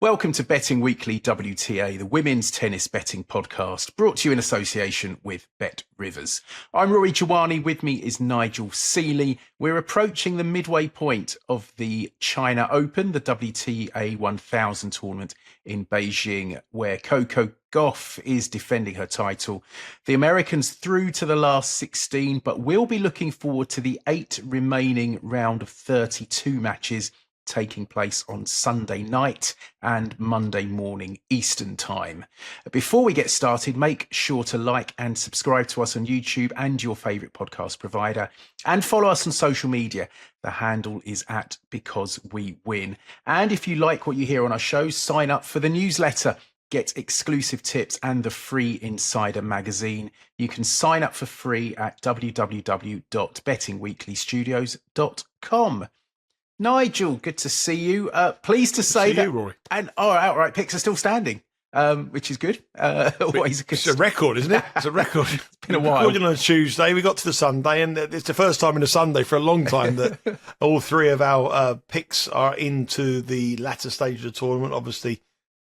Welcome to Betting Weekly WTA, the women's tennis betting podcast, brought to you in association with Bet Rivers. I'm Rory Jiwani. With me is Nigel Seeley. We're approaching the midway point of the China Open, the WTA 1000 tournament in Beijing, where Coco Gauff is defending her title. The Americans through to the last 16, but we'll be looking forward to the 8 remaining round of 32 matches taking place on Sunday night and Monday morning Eastern time. Before we get started, make sure to like and subscribe to us on YouTube and your favourite podcast provider, and follow us on social media. The handle is at Because We Win. And if you like what you hear on our shows, sign up for the newsletter. Get exclusive tips and the free Insider magazine. You can sign up for free at www.bettingweeklystudios.com. Nigel, good to see you. Pleased to say that. Rory. And our outright picks are still standing, which is good. Always a good. It's a record, isn't it? It's a record. It's been a while. Recording on a Tuesday, we got to the Sunday, and it's the first time in a Sunday for a long time that all three of our picks are into the latter stage of the tournament. Obviously,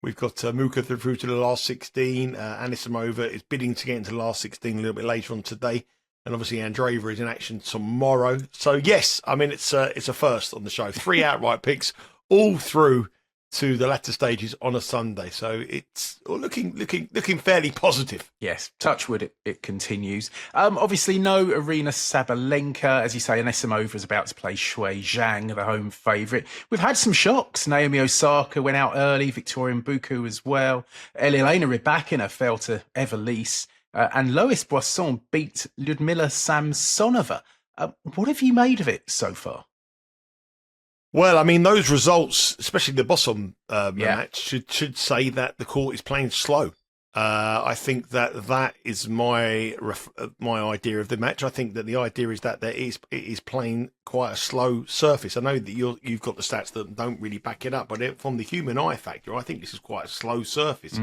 we've got Muka through to the last 16. Anisimova is bidding to get into the last 16 a little bit later on today. And obviously Andreeva is in action tomorrow. So, yes, I mean, it's a first on the show. 3 outright picks all through to the latter stages on a Sunday. So it's looking fairly positive. Yes, touch wood, it continues. Obviously, no Aryna Sabalenka. As you say, Anisimova is about to play Shui Zheng, the home favourite. We've had some shocks. Naomi Osaka went out early, Victoria Mbuku as well. Elena Rybakina fell to Evelise. And Lois Boisson beat Lyudmila Samsonova. What have you made of it so far? Well, I mean, those results, especially the Boisson match, should say that the court is playing slow. I think that is my idea of the match. I think that the idea is that it is playing quite a slow surface. I know that you've got the stats that don't really back it up, but from the human eye factor, I think this is quite a slow surface.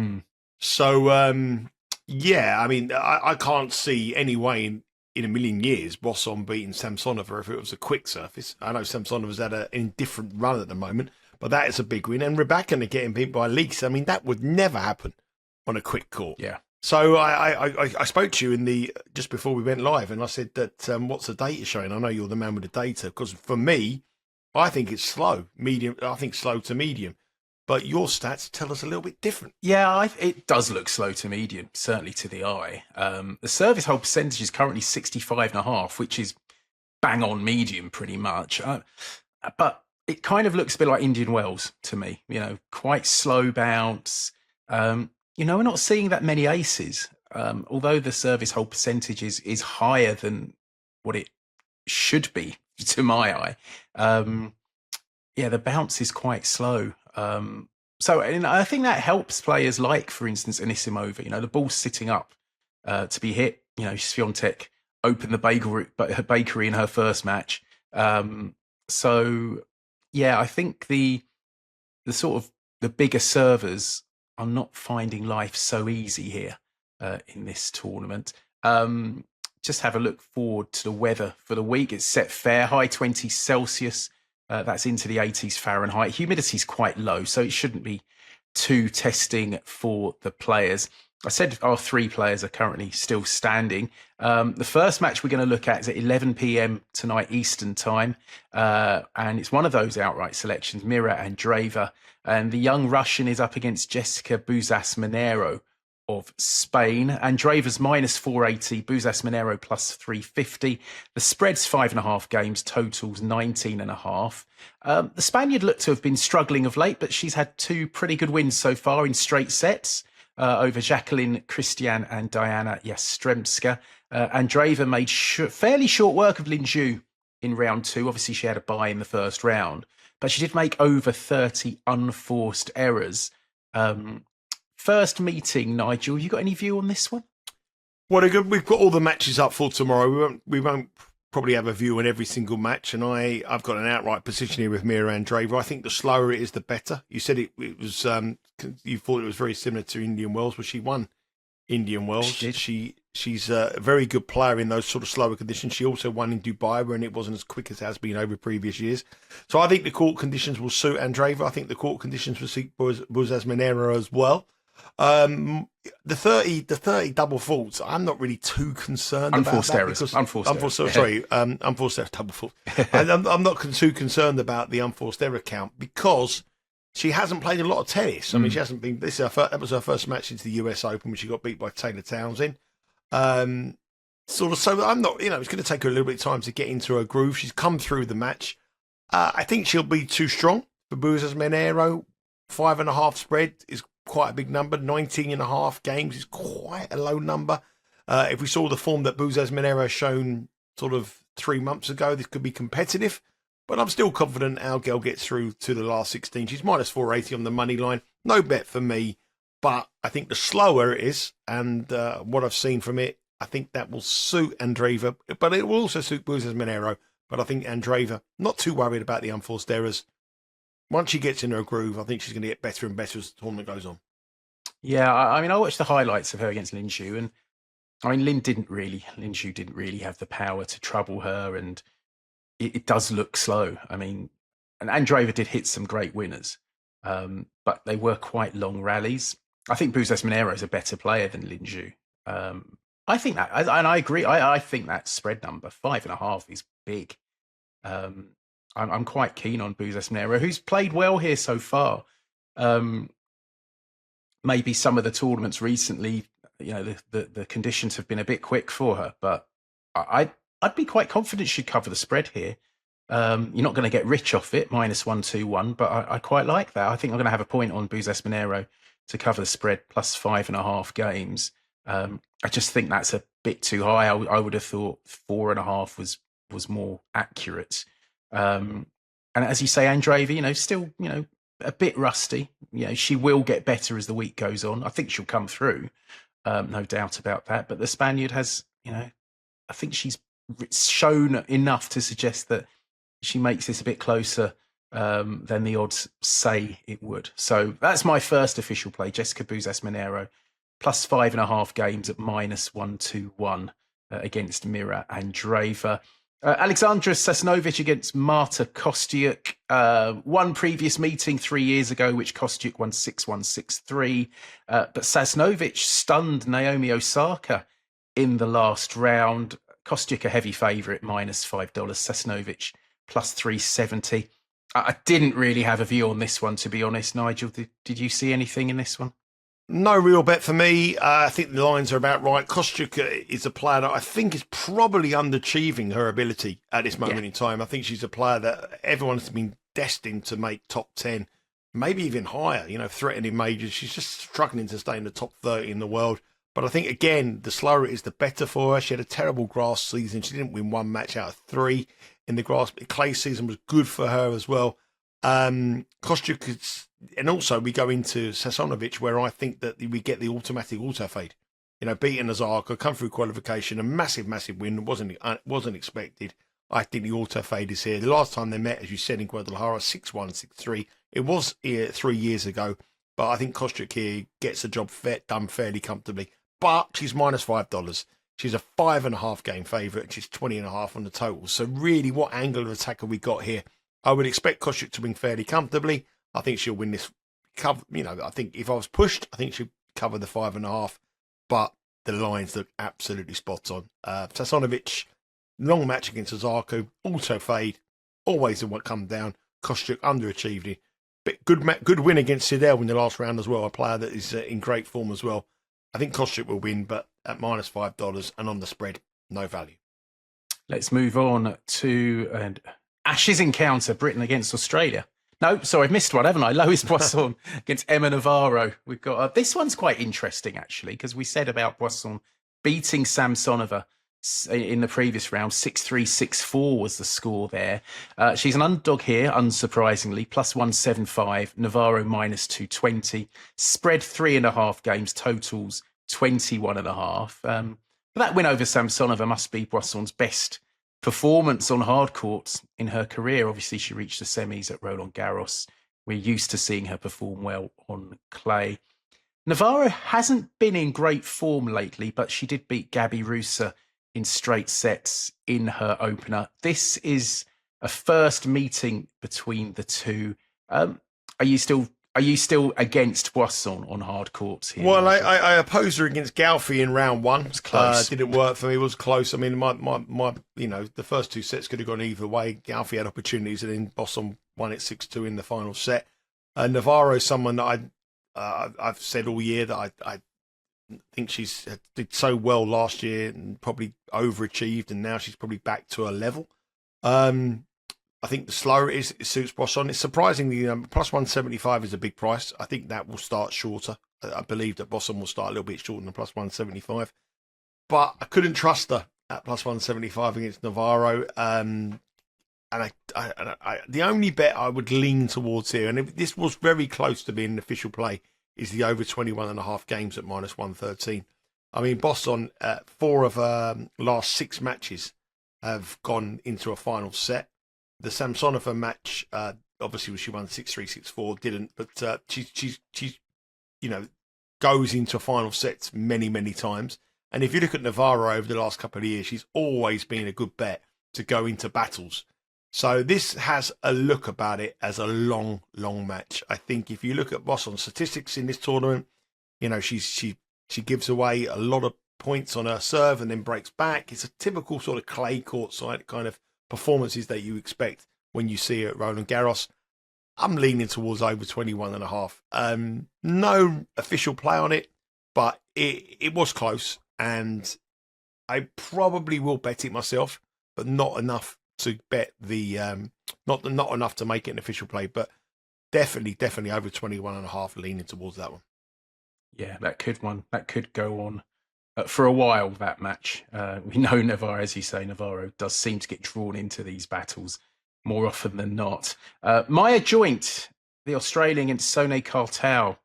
So. Yeah, I mean, I can't see any way in a million years Boisson beating Samsonova if it was a quick surface. I know Samsonova's had an indifferent run at the moment, but that is a big win. And Rybakina getting beat by Leaks, I mean, that would never happen on a quick court. Yeah. So I spoke to you just before we went live, and I said that what's the data showing? I know you're the man with the data, because for me, I think it's slow, medium. I think slow to medium. But your stats tell us a little bit different. Yeah, it does look slow to medium, certainly to the eye. The service hold percentage is currently 65.5, which is bang on medium pretty much. But it kind of looks a bit like Indian Wells to me, quite slow bounce. We're not seeing that many aces, although the service hold percentage is higher than what it should be to my eye. The bounce is quite slow. So I think that helps players like, for instance, Anisimova. The ball's sitting up to be hit. Swiatek opened the bakery in her first match. I think the sort of the bigger servers are not finding life so easy here in this tournament. Just have a look forward to the weather for the week. It's set fair, high 20s Celsius. That's into the 80s Fahrenheit. Humidity's quite low, so it shouldn't be too testing for the players. I said our 3 players are currently still standing. The first match we're going to look at is at 11 p.m. tonight Eastern time, and it's one of those outright selections, Mirra and Andreeva. And the young Russian is up against Jessica Bouzas Maneiro of Spain. Andreeva's minus 480, Bouzas Maneiro plus 350. The spread's 5.5 games, totals 19.5. The Spaniard looked to have been struggling of late, but she's had 2 pretty good wins so far in straight sets over Jacqueline Christian and Diana Yastremska. Andreeva made fairly short work of Lin Zhu in round 2. Obviously, she had a bye in the first round, but she did make over 30 unforced errors. First meeting, Nigel, you got any view on this one? Well, we've got all the matches up for tomorrow. We won't probably have a view on every single match, and I've got an outright position here with Mirra and Andreeva. I think the slower it is, the better. You said it was you thought it was very similar to Indian Wells, where she won Indian Wells. She's a very good player in those sort of slower conditions. She also won in Dubai when it wasn't as quick as it has been over previous years. So I think the court conditions will suit Andreeva. I think the court conditions will suit Bouzas Maneiro as well. The 30 double faults, I'm not really too concerned unforced about that. Errors. Unforced errors, double faults. I'm not too concerned about the unforced error count because she hasn't played a lot of tennis. I mean, she hasn't been. That was her first match into the US Open when she got beat by Taylor Townsend. So I'm not. It's going to take her a little bit of time to get into her groove. She's come through the match. I think she'll be too strong for Bouzas Maneiro. 5.5 spread is quite a big number. 19.5 games is quite a low number. If we saw the form that Bouzas Maneiro shown sort of 3 months ago, this could be competitive. But I'm still confident our girl gets through to the last 16. She's minus 480 on the money line. No bet for me. But I think the slower it is, and what I've seen from it, I think that will suit Andreeva. But it will also suit Bouzas Maneiro. But I think Andreeva, not too worried about the unforced errors. Once she gets in her groove, I think she's going to get better and better as the tournament goes on. Yeah, I mean, I watched the highlights of her against Lin Xu, and I mean, Lin Xu didn't really have the power to trouble her, and it does look slow. I mean, and Andreeva did hit some great winners, but they were quite long rallies. I think Bouzas Maneiro is a better player than Lin Xu. I think that, and I agree. I think that spread number 5.5 is big. I'm quite keen on Bouzas Maneiro, who's played well here so far. Maybe some of the tournaments recently, the conditions have been a bit quick for her, but I'd be quite confident she'd cover the spread here. You're not going to get rich off it, minus 121, but I quite like that. I think I'm going to have a point on Bouzas Maneiro to cover the spread plus 5.5 games. I just think that's a bit too high. I would have thought 4.5 was more accurate. And as you say, Andreeva, still, a bit rusty. She will get better as the week goes on. I think she'll come through, no doubt about that. But the Spaniard has, I think she's shown enough to suggest that she makes this a bit closer than the odds say it would. So that's my first official play, Jessica Bouzas Maneiro, plus 5.5 games at minus 121 against Mirra Andreeva. Aliaksandra Sasnovich against Marta Kostyuk. One previous meeting 3 years ago, which Kostyuk won 6-1, 6-3. But Sasnovich stunned Naomi Osaka in the last round. Kostyuk a heavy favourite, minus $5. Sasnovich plus 370. I didn't really have a view on this one, to be honest. Nigel, did you see anything in this one? No real bet for me. I think the lines are about right. Kostyuk is a player that I think is probably underachieving her ability at this moment in time. I think she's a player that everyone's been destined to make top 10, maybe even higher, threatening majors. She's just struggling to stay in the top 30 in the world. But I think, again, the slower it is, the better for her. She had a terrible grass season. She didn't win one match out of 3 in the grass. But the clay season was good for her as well. Kostyuk is... And also, we go into Sasnovich, where I think that we get the automatic auto fade. Beating Osaka, come through qualification, a massive win. Wasn't expected. I think the auto fade is here. The last time they met, as you said, in Guadalajara, 6-1, 6-3. It was 3 years ago, but I think Kostyuk here gets the job done fairly comfortably. But she's minus $5. She's a 5.5 game favourite, and she's 20.5 on the total. So really, what angle of attack have we got here? I would expect Kostyuk to win fairly comfortably. I think she'll win this cover. I think if I was pushed, I think she'll cover the 5.5. But the lines look absolutely spot on. Sasnovich, long match against Osaka, auto fade, always the one come down. Kostyuk underachieved it. But good win against Sidel in the last round as well. A player that is in great form as well. I think Kostyuk will win, but at minus $5 and on the spread, no value. Let's move on to an Ashes encounter, Britain against Australia. No, sorry, I've missed one, haven't I? Lois Boisson against Emma Navarro. We've got this one's quite interesting, actually, because we said about Boisson beating Samsonova in the previous round. 6-3, 6-4 was the score there. She's an underdog here, unsurprisingly, plus 175. Navarro minus 220. Spread 3.5 games, totals 21.5. But that win over Samsonova must be Boisson's best performance on hard courts in her career. Obviously, she reached the semis at Roland Garros. We're used to seeing her perform well on clay. Navarro hasn't been in great form lately, but she did beat Gabby Rusa in straight sets in her opener. This is a first meeting between the two. Are you still against Boisson on hard courts here? Well, I opposed her against Galfi in round one. It was close. Didn't work for me. It was close. I mean, my the first two sets could have gone either way. Galfi had opportunities, and then Boisson won it 6-2 in the final set. Navarro is someone that I've said all year that I think she's did so well last year and probably overachieved, and now she's probably back to her level. I think the slower it suits Boisson. It's surprisingly plus 175 is a big price. I think that will start shorter. I believe that Boisson will start a little bit shorter than plus 175, but I couldn't trust her at plus 175 against Navarro. And the only bet I would lean towards here, and this was very close to being an official play, is the over 21.5 games at minus 113. I mean, Boisson, 4 of her last 6 matches have gone into a final set. The Samsonova match, obviously, she won 6-3, 6-4, didn't, but she's goes into final sets many, many times. And if you look at Navarro over the last couple of years, she's always been a good bet to go into battles. So this has a look about it as a long, long match. I think if you look at Bosson's statistics in this tournament, she gives away a lot of points on her serve and then breaks back. It's a typical sort of clay court side kind of performances that you expect when you see her at Roland Garros. I'm leaning towards over 21.5. No official play on it, but it was close, and I probably will bet it myself, but not enough to bet the not enough to make it an official play, but definitely over 21.5, leaning towards that one. Yeah, that could go on for a while, that match. We know Navarro, as you say, Navarro does seem to get drawn into these battles more often than not. Maya Joint, the Australian, against Sonay Kartal.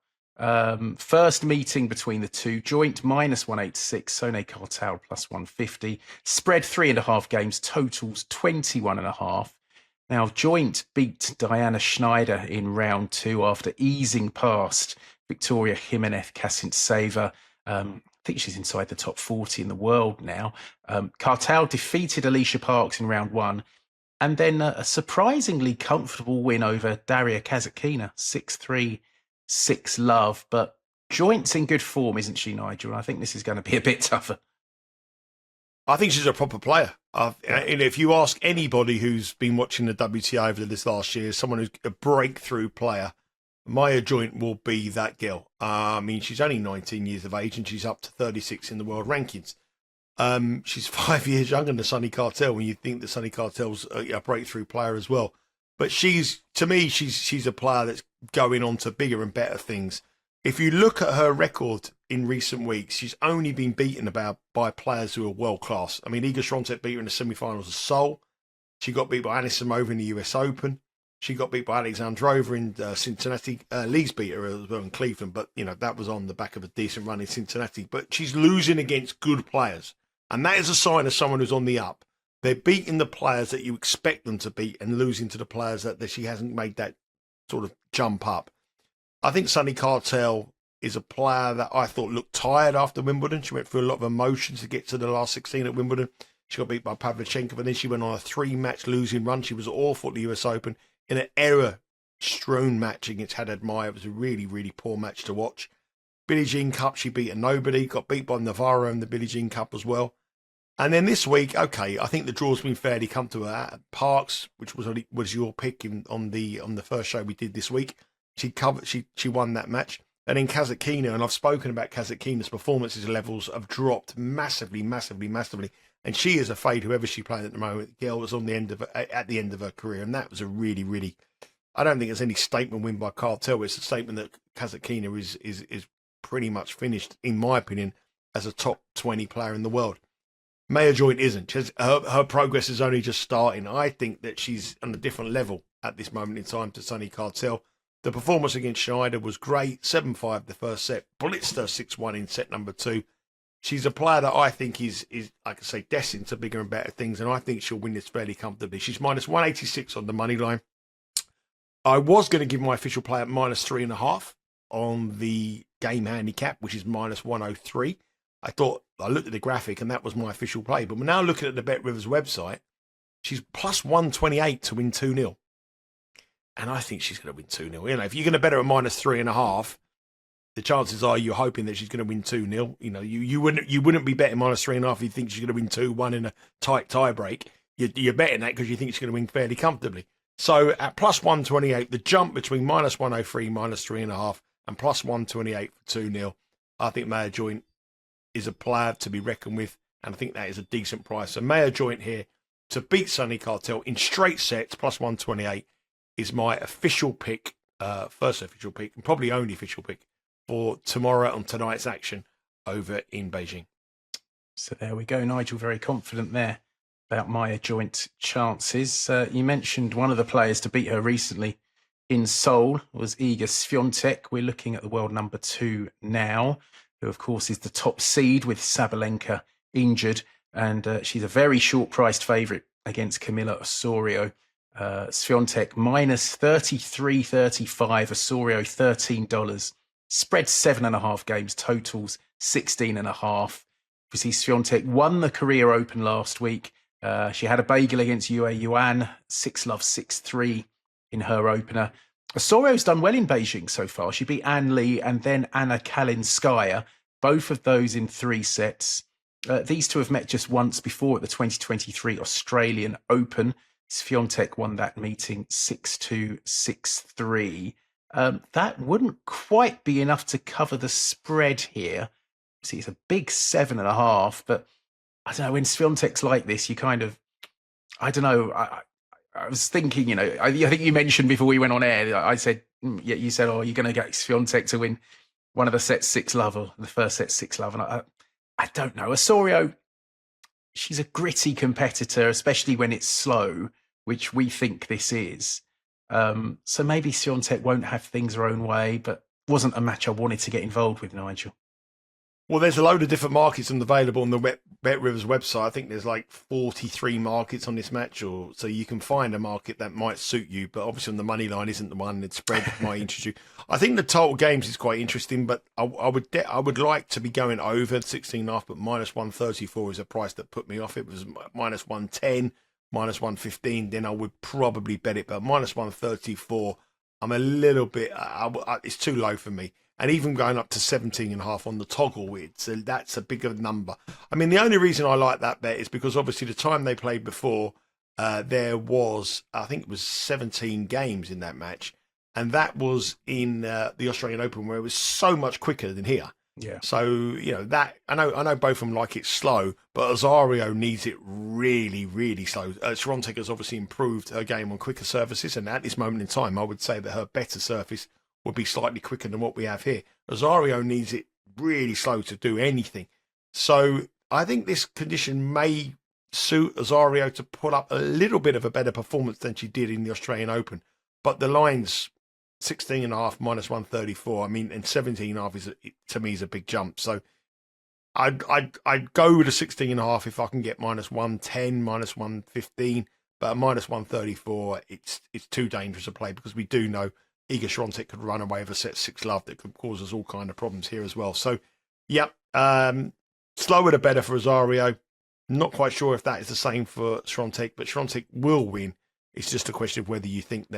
First meeting between the two. Joint minus 186, Sonay Kartal plus 150. Spread 3.5 games, totals 21.5. Now, Joint beat Diana Schneider in round 2 after easing past Victoria Jimenez Kasintseva. I think she's inside the top 40 in the world now. Kartal defeated Alicia Parks in round 1, and then a surprisingly comfortable win over Daria Kasatkina, 6-3, 6-love. But Joint's in good form, isn't she, Nigel? I think this is going to be a bit tougher. I think she's a proper player. And if you ask anybody who's been watching the WTA over this last year, someone who's a breakthrough player, Maya Joint will be that girl. I mean, she's only 19 years of age and she's up to 36 in the world rankings. She's 5 years younger than Sonny Kartal when you think that Sonny Kartal's a breakthrough player as well. But to me, she's a player that's going on to bigger and better things. If you look at her record in recent weeks, she's only been beaten by players who are world class. I mean, Iga Swiatek beat her in the semi-finals of Seoul. She got beat by Anastasia in the US Open. She got beat by Aliaksandra in Cincinnati. Lee's beat her as well in Cleveland, but that was on the back of a decent run in Cincinnati. But she's losing against good players, and that is a sign of someone who's on the up. They're beating the players that you expect them to beat and losing to the players that she hasn't made that sort of jump up. I think Sonny Kartal is a player that I thought looked tired after Wimbledon. She went through a lot of emotions to get to the last 16 at Wimbledon. She got beat by Pavlyuchenkova, and then she went on a 3-match losing run. She was awful at the US Open in an error-strewn match against Haddad Maia. It was a really, really poor match to watch. Billie Jean Cup, she beat a nobody, got beat by Navarro in the Billie Jean Cup as well. And then this week, okay, I think the draw's been fairly come to her. At Parks, which was your pick on the first show we did this week. She won that match. And then Kasatkina, and I've spoken about Kasatkina's performances levels have dropped massively. And she is a fade whoever she played at the moment. The girl was at the end of her career, and that was a really, really. I don't think there's any statement win by Kartal. It's a statement that Kasatkina is pretty much finished, in my opinion, as a top 20 player in the world. Maya Joint isn't. Her progress is only just starting. I think that she's on a different level at this moment in time to Sonny Kartal. The performance against Schneider was great. 7-5 the first set. Blitzed her 6-1 in set number 2. She's a player that I think is like I say, destined to bigger and better things, and I think she'll win this fairly comfortably. She's minus 186 on the money line. I was going to give my official play at minus 3.5 on the game handicap, which is -103. I looked at the graphic and that was my official play. But we're now looking at the BetRivers website. She's +128 to win 2-0. And I think she's going to win 2-0. You know, if you're going to bet her at -3.5, the chances are you're hoping that she's going to win 2-0. You know, you wouldn't be betting -3.5 if you think she's going to win 2-1 in a tight tie break. You're betting that because you think she's going to win fairly comfortably. So at +128, the jump between -103, -3.5, and +128 for 2-0, I think Mayer Joint is a player to be reckoned with, and I think that is a decent price. So Mayer Joint here to beat Sonay Kartal in straight sets, +128, is my official pick, first official pick, and probably only official pick for tomorrow on tonight's action over in Beijing. So there we go, Nigel, very confident there about Mayer Joint chances. You mentioned one of the players to beat her recently in Seoul was Iga Swiatek. We're looking at the world number 2 now, who of course is the top seed with Sabalenka injured, and she's a very short-priced favourite against Camila Osorio. Swiatek -33.35, Osorio $13. Spread 7.5 games, totals 16.5. Obviously, Swiatek won the Korea Open last week. She had a bagel against Yue Yuan, 6-love, 6-3 in her opener. Osorio's done well in Beijing so far. She beat Ann Lee and then Anna Kalinskaya, both of those in 3 sets. These two have met just once before at the 2023 Australian Open. Swiatek won that meeting 6-2, 6-3. That wouldn't quite be enough to cover the spread here. See, it's a big 7.5, but I don't know, when Swiatek's like this, you kind of, I don't know, I was thinking, you know, I think you mentioned before we went on air, I said, yeah, you said, oh, you're going to get Swiatek to win one of the sets 6-love or the first set 6-love. And I don't know. Osorio, she's a gritty competitor, especially when it's slow, which we think this is. So maybe Swiatek won't have things her own way, but wasn't a match I wanted to get involved with, Nigel. Well, there's a load of different markets available on the BetRivers website. I think there's like 43 markets on this match, so you can find a market that might suit you. But obviously, on the money line isn't the one that spread might interest you. I think the total games is quite interesting, but I would like to be going over 16.5, but -134 is a price that put me off. It was -110, -115, then I would probably bet it. But -134, I'm a little bit. It's too low for me. And even going up to 17.5 on the toggle, that's a bigger number. I mean, the only reason I like that bet is because obviously the time they played before, there was, I think it was 17 games in that match. And that was in the Australian Open, where it was so much quicker than here. Yeah. So, you know, that I know both of them like it slow, but Osorio needs it really, really slow. Swiatek has obviously improved her game on quicker surfaces. And at this moment in time, I would say that her better surface would be slightly quicker than what we have here. Osorio needs it really slow to do anything. So I think this condition may suit Osorio to put up a little bit of a better performance than she did in the Australian Open. But the line's 16.5 -134. I mean, and 17.5 to me is a big jump. So I'd go with a 16.5 if I can get -110, -115. But at -134, it's too dangerous a play, because we do know Iga Swiatek could run away with a set 6-love that could cause us all kind of problems here as well. So, yeah, slower the better for Osorio. Not quite sure if that is the same for Swiatek, but Swiatek will win. It's just a question of whether you think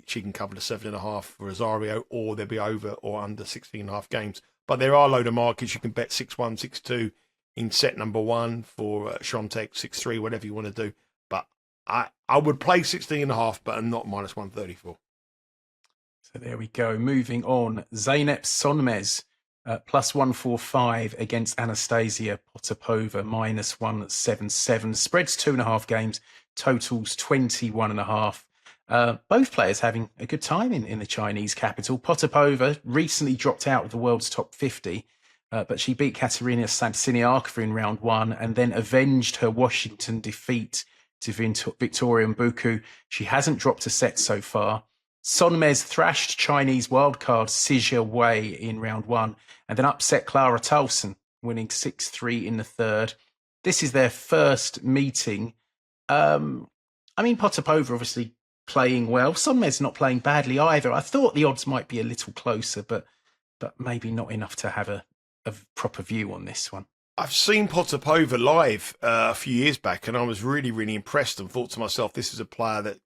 she can cover the 7.5 for Osorio, or they'll be over or under 16.5 games. But there are a load of markets. You can bet 6-1, 6-2 in set number 1 for Swiatek, 6-3, whatever you want to do. But I would play 16.5, but not -134. So there we go. Moving on, Zeynep Sonmez +145 against Anastasia Potapova -177. Spreads 2.5 games, totals 21.5. Both players having a good time in the Chinese capital. Potapova recently dropped out of the world's top 50, but she beat Katerina Samsiniakova in round 1 and then avenged her Washington defeat to Victoria Mbuku. She hasn't dropped a set so far. Sonmez thrashed Chinese wildcard Sijia Wei in round 1 and then upset Clara Tauson, winning 6-3 in the third. This is their first meeting. I mean, Potapova obviously playing well. Sonmez not playing badly either. I thought the odds might be a little closer, but but maybe not enough to have a proper view on this one. I've seen Potapova live a few years back, and I was really, really impressed and thought to myself, this is a player that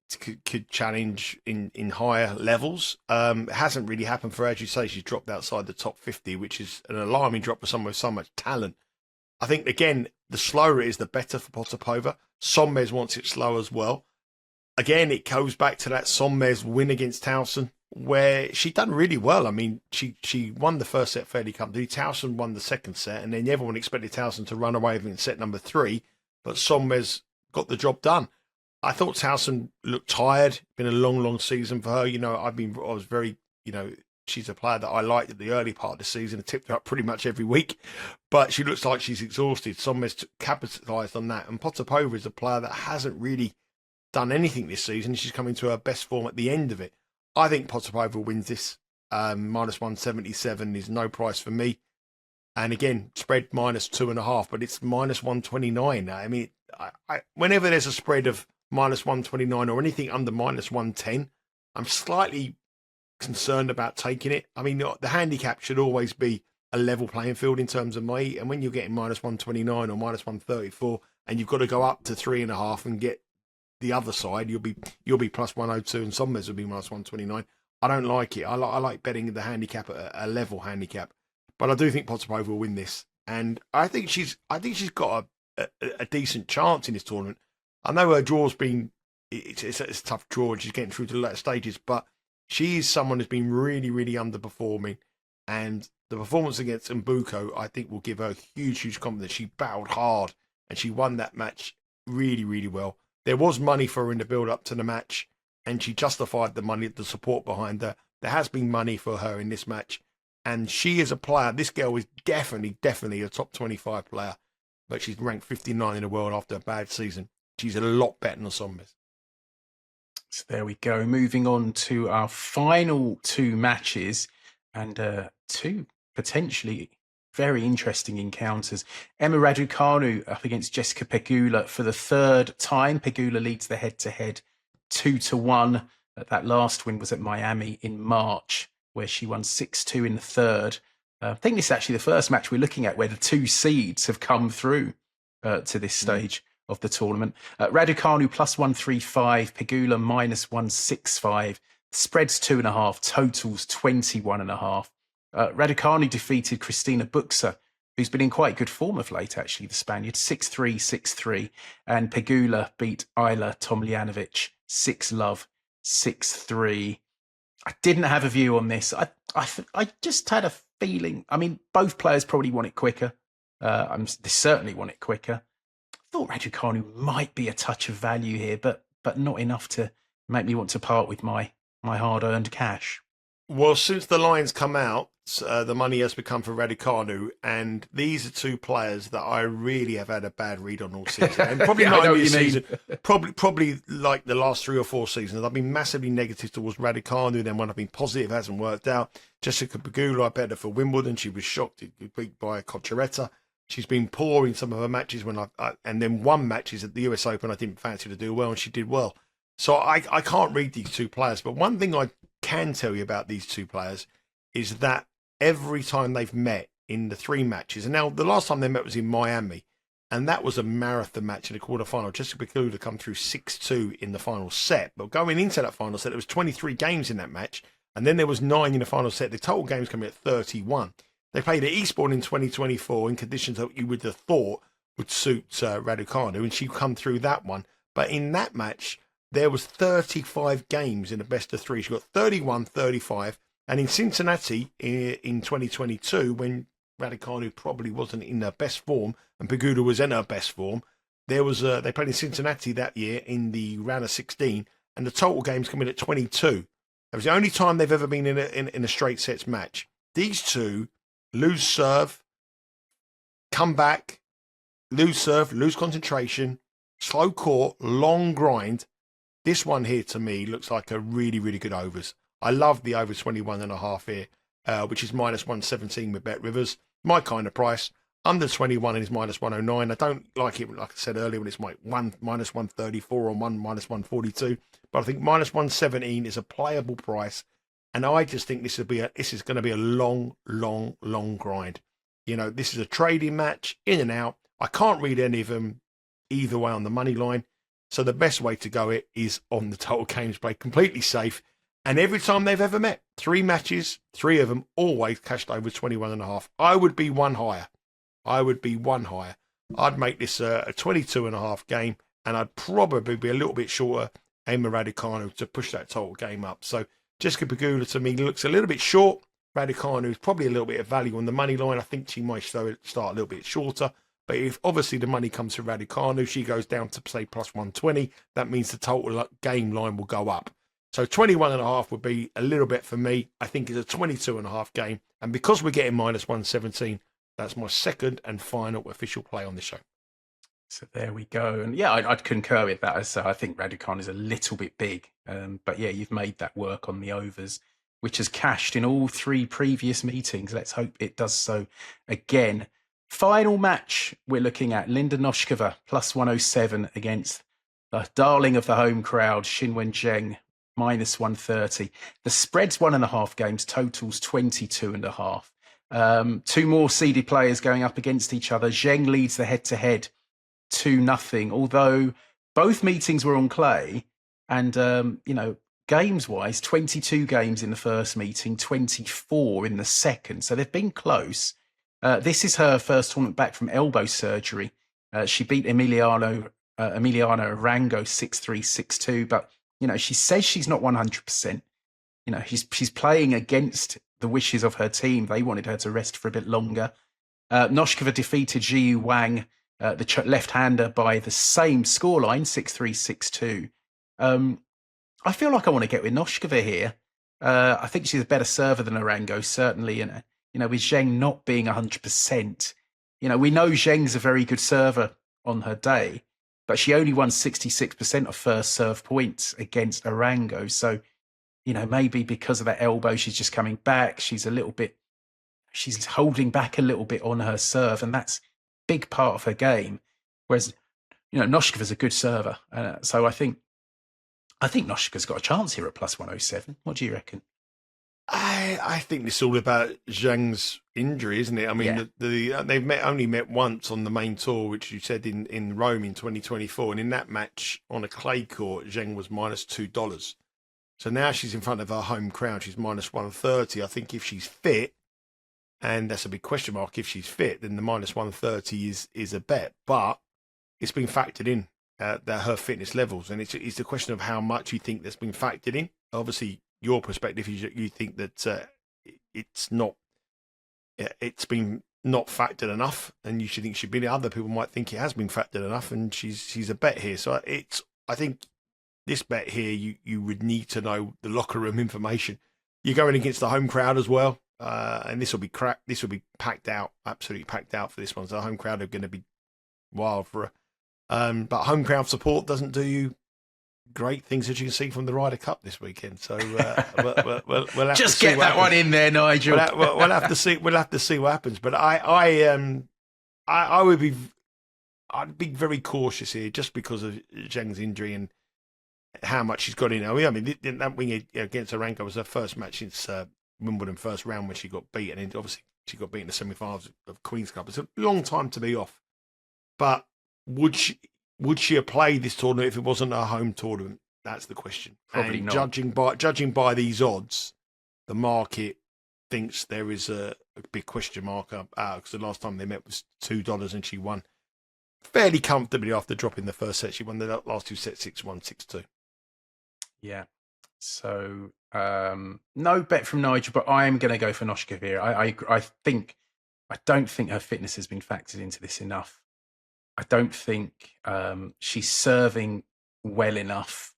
could challenge in higher levels. It hasn't really happened for her. As you say, she's dropped outside the top 50, which is an alarming drop for someone with so much talent. I think, again, the slower it is, the better for Potapova. Sonmez wants it slow as well. Again, it goes back to that Sonmez win against Towson, where she done really well. I mean, she won the first set fairly comfortably. Towson won the second set, and then everyone expected Towson to run away with it in set number 3, but Sonmez got the job done. I thought Towson looked tired. Been a long, long season for her. You know, I was very, she's a player that I liked at the early part of the season. I tipped her up pretty much every week, but she looks like she's exhausted. Sonmez capitalised on that, and Potapova is a player that hasn't really done anything this season. She's come into her best form at the end of it. I think Potapova wins this. Minus 177 is no price for me. And again, spread minus 2.5, but it's minus 129. I mean, whenever there's a spread of minus 129 or anything under minus 110, I'm slightly concerned about taking it. I mean, the handicap should always be a level playing field in terms of money. And when you're getting minus 129 or minus 134, and you've got to go up to 3.5 and get the other side, you'll be plus 102, and Sonmez will be minus 129. I don't like it. I like betting the handicap at a level handicap, but I do think Potapova will win this, and I think she's got a decent chance in this tournament. I know her draw's been it's a tough draw, and she's getting through to the later stages, but she is someone who's been really, really underperforming, and the performance against Mbuko, I think, will give her huge confidence. She battled hard, and she won that match really, really well. There was money for her in the build-up to the match, and she justified the money, the support behind her. There has been money for her in this match, and she is a player. This girl is definitely a top 25 player, but she's ranked 59 in the world after a bad season. She's a lot better than Sonmez. So there we go. Moving on to our final 2 matches, and 2 potentially very interesting encounters. Emma Raducanu up against Jessica Pegula for the 3rd time. Pegula leads the head-to-head 2-1. That last win was at Miami in March, where she won 6-2 in the 3rd. I think this is actually the first match we're looking at where the 2 seeds have come through to this stage of the tournament. Raducanu plus 135, Pegula minus 165. Spreads 2.5, totals 21.5. Raducanu defeated Kristina Buxa, who's been in quite good form of late, actually, the Spaniard, 6-3, 6-3. And Pegula beat Ayla Tomljanovic, 6-love, 6-3. I didn't have a view on this. I just had a feeling. I mean, both players probably want it quicker. They certainly want it quicker. I thought Raducanu might be a touch of value here, but not enough to make me want to part with my hard-earned cash. Well, since the lines come out, the money has become for Raducanu, and these are 2 players that I really have had a bad read on all season. And probably not only this season, probably like the last 3 or 4 seasons. I've been massively negative towards Raducanu, then when I've been positive, it hasn't worked out. Jessica Pegula, I bet her for Wimbledon. She was shocked, beat by Cochereta. She's been poor in some of her matches and then won matches at the US Open I didn't fancy to do well, and she did well. So I can't read these 2 players, but one thing I can tell you about these 2 players is that every time they've met in the 3 matches, and now the last time they met was in Miami, and that was a marathon match in the quarterfinal. Jessica Pegula come through 6-2 in the final set, but going into that final set, there was 23 games in that match, and then there was 9 in the final set. The total games coming at 31. They played at Eastbourne in 2024 in conditions that you would have thought would suit Raducanu, and she come through that one. But in that match, there was 35 games in the best of 3. She got 31, 35. And in Cincinnati in 2022, when Raducanu probably wasn't in her best form and Pegula was in her best form, they played in Cincinnati that year in the round of 16, and the total games come in at 22. That was the only time they've ever been in a straight sets match. These 2 lose serve, come back, lose serve, lose concentration, slow court, long grind. This one here, to me, looks like a really, really good overs. I love the over 21.5 here, which is minus 117 with Bet Rivers. My kind of price. Under 21 is minus 109. I don't like it, like I said earlier, when it's minus 134 or minus 142. But I think minus 117 is a playable price. And I just think this is going to be a long, long, long grind. This is a trading match, in and out. I can't read any of them either way on the money line. So the best way to go it is on the total games play, completely safe. And every time they've ever met, 3 matches, 3 of them always cashed over 21.5. I would be one higher. I'd make this a 22.5 game, and I'd probably be a little bit shorter aiming Raducanu to push that total game up. So Jessica Pegula to me looks a little bit short. Raducanu is probably a little bit of value on the money line. I think she might start a little bit shorter. But if obviously the money comes from Raducanu, she goes down to, say, plus 120. That means the total game line will go up. So 21.5 would be a little bit for me. I think it's a 22.5 game. And because we're getting minus 117, that's my second and final official play on the show. So there we go. And yeah, I'd concur with that. So I think Raducanu is a little bit big. But yeah, you've made that work on the overs, which has cashed in all 3 previous meetings. Let's hope it does so again. Final match we're looking at, Linda Noskova, plus 107 against the darling of the home crowd, Qinwen Zheng, minus 130. The spread's 1.5 games, totals 22.5. 2 more seeded players going up against each other. Zheng leads the head-to-head 2-0, although both meetings were on clay. And, games-wise, 22 games in the first meeting, 24 in the second. So they've been close. This is her first tournament back from elbow surgery. She beat Emiliana Arango 6-3, 6-2. But, she says she's not 100%. She's playing against the wishes of her team. They wanted her to rest for a bit longer. Noskova defeated Zhi Wang, the left-hander, by the same scoreline, 6-3, 6-2. I feel like I want to get with Noskova here. I think she's a better server than Arango, certainly. And, with Zheng not being 100%, we know Zheng's a very good server on her day, but she only won 66% of first serve points against Arango. So, maybe because of that elbow, she's just coming back. She's holding back a little bit on her serve, and that's a big part of her game. Whereas, Noskova's a good server. So I think Noshka's got a chance here at plus 107. What do you reckon? I think this is all about Zheng's injury, isn't it? I mean, they've only met once on the main tour, which you said in Rome in 2024. And in that match on a clay court, Zheng was minus $2. So now she's in front of her home crowd. She's minus 130. I think if she's fit, and that's a big question mark, if she's fit, then the minus 130 is a bet. But it's been factored in. Her fitness levels, and it's a question of how much you think that's been factored in. Obviously, your perspective is you think that it's been not factored enough, and you should think it should be. Other people might think it has been factored enough, and she's a bet here. So I think this bet here, you would need to know the locker room information. You're going against the home crowd as well, and this will be This will be packed out, absolutely packed out for this one. So the home crowd are going to be wild for her. But home crowd support doesn't do you great things, as you can see from the Ryder Cup this weekend. So we'll have just to get that one in there, Nigel. We'll have to see. We'll have to see what happens. But I'd be very cautious here, just because of Zheng's injury and how much she's got in. I mean, that win against Arango was her first match since Wimbledon first round, when she got beaten. And obviously, she got beaten in the semi-finals of Queen's Cup. It's a long time to be off, but would she have played this tournament if it wasn't her home tournament? That's the question. Probably not. Judging by these odds, the market thinks there is a big question mark up, because the last time they met was $2, and she won fairly comfortably after dropping the first set. She won the last 2 sets 6-1, 6-2. Yeah. So no bet from Nigel, but I am going to go for Noskova here. I don't think her fitness has been factored into this enough. I don't think she's serving well enough.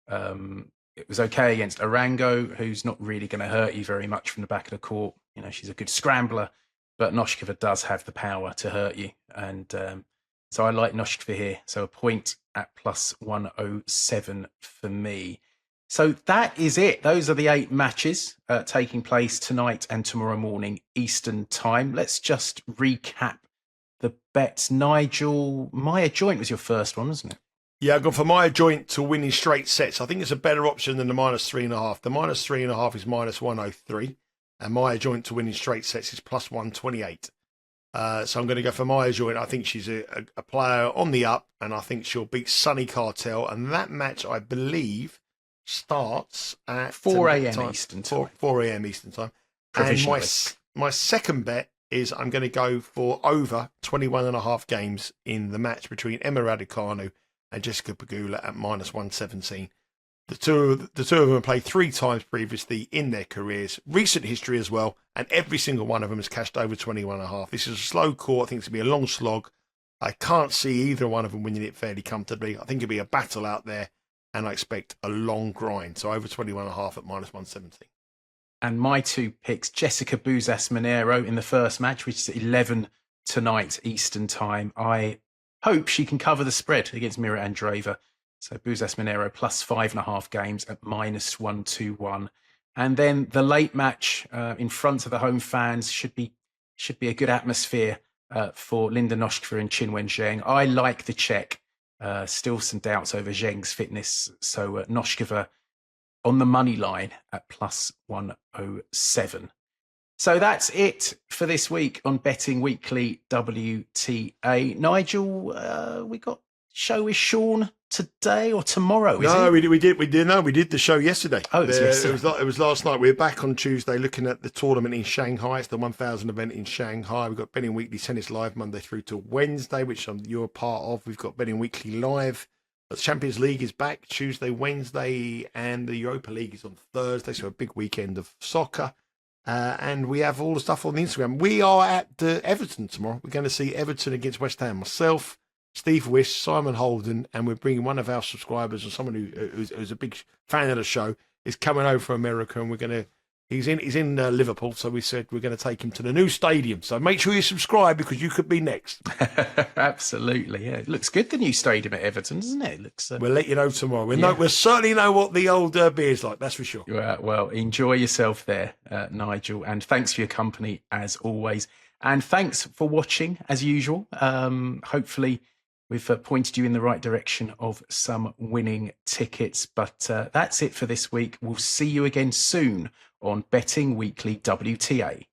It was okay against Arango, who's not really going to hurt you very much from the back of the court. She's a good scrambler, but Noskova does have the power to hurt you. And so I like Noskova here. So a point at plus 107 for me. So that is it. Those are the 8 matches taking place tonight and tomorrow morning Eastern time. Let's just recap the bets. Nigel, Maya Joint was your first one, wasn't it? Yeah, I've gone for Maya joint to win in straight sets. I think it's a better option than the -3.5. The -3.5 is -103, and Maya joint to win in straight sets is +128. So I'm going to go for Maya joint. I think she's a player on the up, and I think she'll beat Sunny Kartal. And that match, I believe, starts at 4 a.m. Eastern time. 4 a.m. Eastern time. And my second bet is I'm going to go for over 21.5 games in the match between Emma Raducanu and Jessica Pegula at -117. The two of them have played 3 times previously in their careers, recent history as well, and every single one of them has cashed over 21.5. This is a slow court. I think it's going to be a long slog. I can't see either one of them winning it fairly comfortably. I think it'll be a battle out there, and I expect a long grind. So over 21.5 at -117. And my 2 picks, Jessica Bouzas Maneiro in the first match, which is at 11 tonight Eastern time. I hope she can cover the spread against Mirra Andreeva. So Bouzas Maneiro +5.5 games at -121. And then the late match in front of the home fans should be a good atmosphere for Linda Noskova and Qinwen Zheng. I like the Czech. Still some doubts over Zheng's fitness. So Noskova on the money line at +107. So that's it for this week on Betting Weekly WTA. Nigel, we got show with Sean today or tomorrow? We did the show yesterday. Oh, it was yesterday. It was last night. We were back on Tuesday looking at the tournament in Shanghai. It's the 1000 event in Shanghai. We've got Betting Weekly Tennis Live Monday through to Wednesday, which you're a part of. We've got Betting Weekly Live. The Champions League is back Tuesday, Wednesday, and the Europa League is on Thursday. So a big weekend of soccer. And we have all the stuff on the Instagram. We are at Everton tomorrow. We're going to see Everton against West Ham. Myself, Steve Wish, Simon Holden, and we're bringing one of our subscribers, or someone who's a big fan of the show, is coming over from America, and we're going to. He's in Liverpool, so we said we're going to take him to the new stadium. So make sure you subscribe because you could be next. Absolutely, yeah. It looks good, the new stadium at Everton, doesn't it? It looks. We'll let you know tomorrow. We'll certainly know what the old beer's like. That's for sure. Well, enjoy yourself there, Nigel, and thanks for your company as always, and thanks for watching as usual. Hopefully, we've pointed you in the right direction of some winning tickets. But that's it for this week. We'll see you again soon on Betting Weekly WTA.